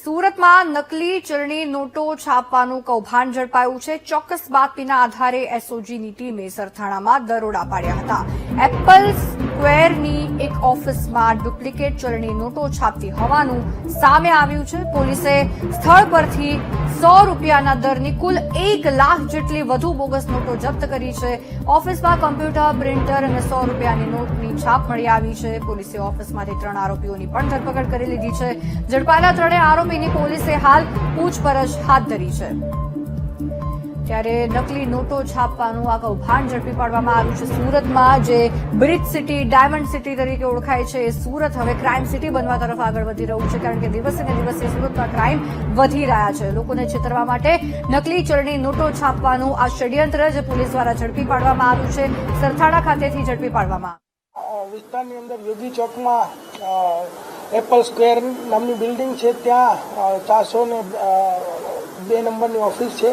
સુરતમાં નકલી ચલણી નોટો છાપવાનું કૌભાંડ ઝડપાયું છે. ચોક્કસ બાતમીના આધારે એસઓજીની ટીમે સરથાણામાં દરોડા પાડ્યા હતા. એપલ સ્ક્વેરની એક ઓફિસમાં ડુપ્લિકેટ ચલણી નોટો છાપતી હોવાનું સામે આવ્યું છે. પોલીસે સ્થળ પરથી ₹100 દરની કુલ 1 લાખ જેટલી વધુ બોગસ નોટો જપ્ત કરી છે. ઓફિસમાં કમ્પ્યુટર, પ્રિન્ટર અને ₹100ની નોટની છાપ મળી આવી છે. પોલીસે ઓફિસમાંથી 3 આરોપીઓની પણ ધરપકડ કરી લીધી છે. ઝડપાયેલા 3 આરોપીની પોલીસે હાલ પૂછપરછ હાથ ધરી છે. ત્યારે નકલી નોટો છાપવાનું આ કૌભાંડ ઝડપી પાડવામાં આવ્યું છે. સુરતમાં જે બ્રિજ સિટી, ડાયમંડ સિટી તરીકે ઓળખાય છે, એ સુરત હવે ક્રાઇમ સિટી બનવા તરફ આગળ વધી રહ્યું છે. કારણ કે દિવસે ને દિવસે સુરતમાં ક્રાઇમ વધી રહ્યા છે. લોકોને છેતરવા માટે નકલી ચલણી નોટો છાપવાનું આ ષડયંત્ર જે પોલીસ દ્વારા ઝડપી પાડવામાં આવ્યું છે, સરથાણા ખાતેથી ઝડપી પાડવામાં વિસ્તારની અંદર યોગી ચોકમાં એપલ સ્ક્વેર નામની બિલ્ડિંગ છે. ત્યાં 402 નંબરની ઓફિસ છે.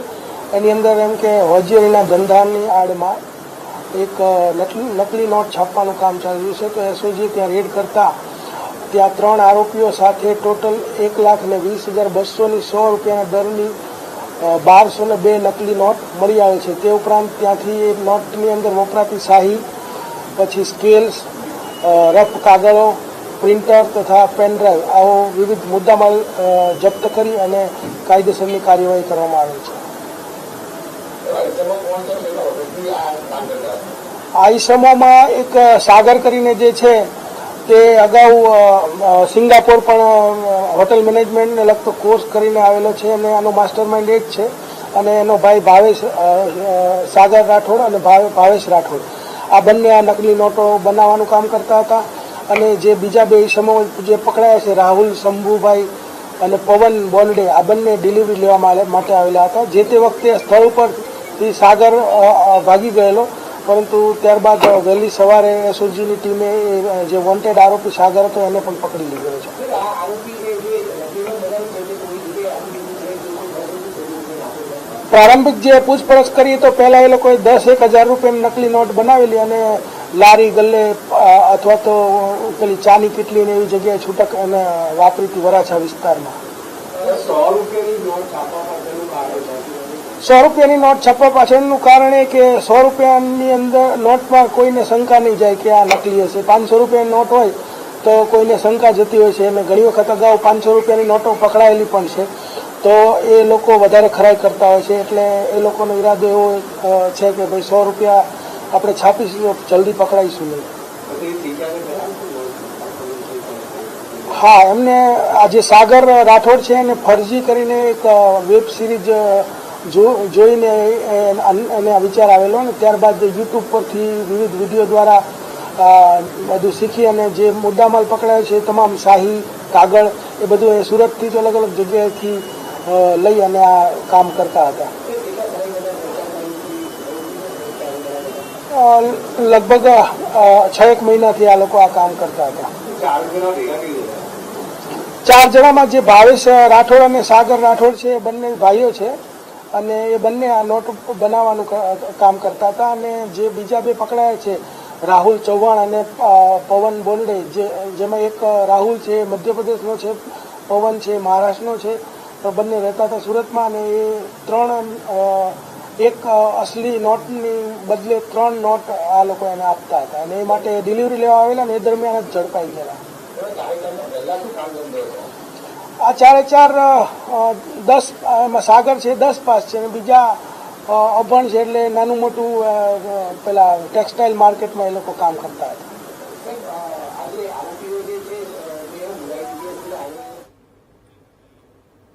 એની અંદર એમ કે હોજીરીના ધંધાની આડમાં એક નકલી નોટ છાપવાનું કામ ચાલી રહ્યું છે. તો એસઓજી ત્યાં રેડ કરતા ત્યાં 3 આરોપીઓ સાથે ટોટલ 1,20,200ની ₹100 દરની 1202 નકલી નોટ મળી આવે છે. તે ઉપરાંત ત્યાંથી નોટની અંદર વપરાતી શાહી, પછી સ્કેલ્સ, રફ કાગળો, પ્રિન્ટર તથા પેનડ્રાઈવ આવો વિવિધ મુદ્દામાલ જપ્ત કરી અને કાયદેસરની કાર્યવાહી કરવામાં આવે છે. આ ઈસમોમાં એક સાગર કરીને જે છે તે અગાઉ સિંગાપોર પણ હોટેલ મેનેજમેન્ટને લગતો કોર્સ કરીને આવેલો છે અને આનો માસ્ટર માઇન્ડ એ જ છે. અને એનો ભાઈ ભાવેશ સાગર રાઠોડ અને ભાવેશ રાઠોડ આ બંને આ નકલી નોટો બનાવવાનું કામ કરતા હતા. અને જે બીજા 2 ઈસમો જે પકડાયા છે, રાહુલ શંભુભાઈ અને પવન બોલડે, આ બંને ડિલિવરી લેવા માટે આવેલા હતા. જે તે વખતે સ્થળ ઉપરથી સાગર ભાગી ગયેલો, પરંતુ ત્યારબાદ વહેલી સવારે એસઓજીની ટીમે જે વોન્ટેડ આરોપી સાગર હતો એને પણ પકડી લીધો છે. પ્રારંભિક જે પૂછપરછ કરી તો પહેલા એ લોકોએ 10,000 રૂપિયાની નકલી નોટ બનાવેલી અને લારી ગલ્લે અથવા તો પેલી ચાની કેટલી ને એવી જગ્યાએ છૂટક અને વાપરી હતી વરાછા વિસ્તારમાં. ₹100ની નોટ છાપવા પાછળનું કારણ એ કે ₹100ની અંદર નોટમાં કોઈને શંકા નહીં જાય કે આ નકલી હશે. ₹500ની નોટ હોય તો કોઈને શંકા જતી હોય છે અને ઘણી વખત અગાઉ ₹500ની નોટો પકડાયેલી પણ છે. તો એ લોકો વધારે ખરાઈ કરતા હોય છે. એટલે એ લોકોનો ઈરાદો એવો છે કે ભાઈ ₹100 આપણે છાપીશું તો જલ્દી પકડાઈશું નહીં. હા, એમને આ જે સાગર રાઠોડ છે એને ફરજી કરીને એક વેબ સિરીઝ જોઈને એને વિચાર આવેલો અને ત્યારબાદ યુટ્યુબ પરથી વિવિધ વિડીયો દ્વારા બધું શીખી અને જે મુદ્દામાલ પકડાયો છે તમામ શાહી, કાગળ એ બધું એ સુરતથી જ અલગ અલગ જગ્યાએથી લઈ અને આ કામ કરતા હતા. લગભગ 6 મહિનાથી આ લોકો આ કામ કરતા હતા. 4 જણામાં જે ભાવેશ રાઠોડ અને સાગર રાઠોડ છે એ બંને ભાઈઓ છે અને એ બંને આ નોટ બનાવવાનું કામ કરતા હતા. અને જે બીજા 2 પકડાયા છે, રાહુલ ચૌહાણ અને પવન બોલડે, જેમાં એક રાહુલ છે મધ્યપ્રદેશનો છે, પવન છે મહારાષ્ટ્રનો છે, તો બંને રહેતા હતા સુરતમાં. અને એ 3 એક અસલી નોટની બદલે 3 નોટ આ લોકો એને આપતા હતા અને એ માટે ડિલિવરી લેવા આવેલા ને એ દરમિયાન જ ઝડપાઈ ગયેલા. આ 4 10 એમાં સાગર છે 10 પાસ છે અને બીજા અભણ છે, એટલે નાનું મોટું પેલા ટેક્સટાઇલ માર્કેટમાં એ લોકો કામ કરતા હતા.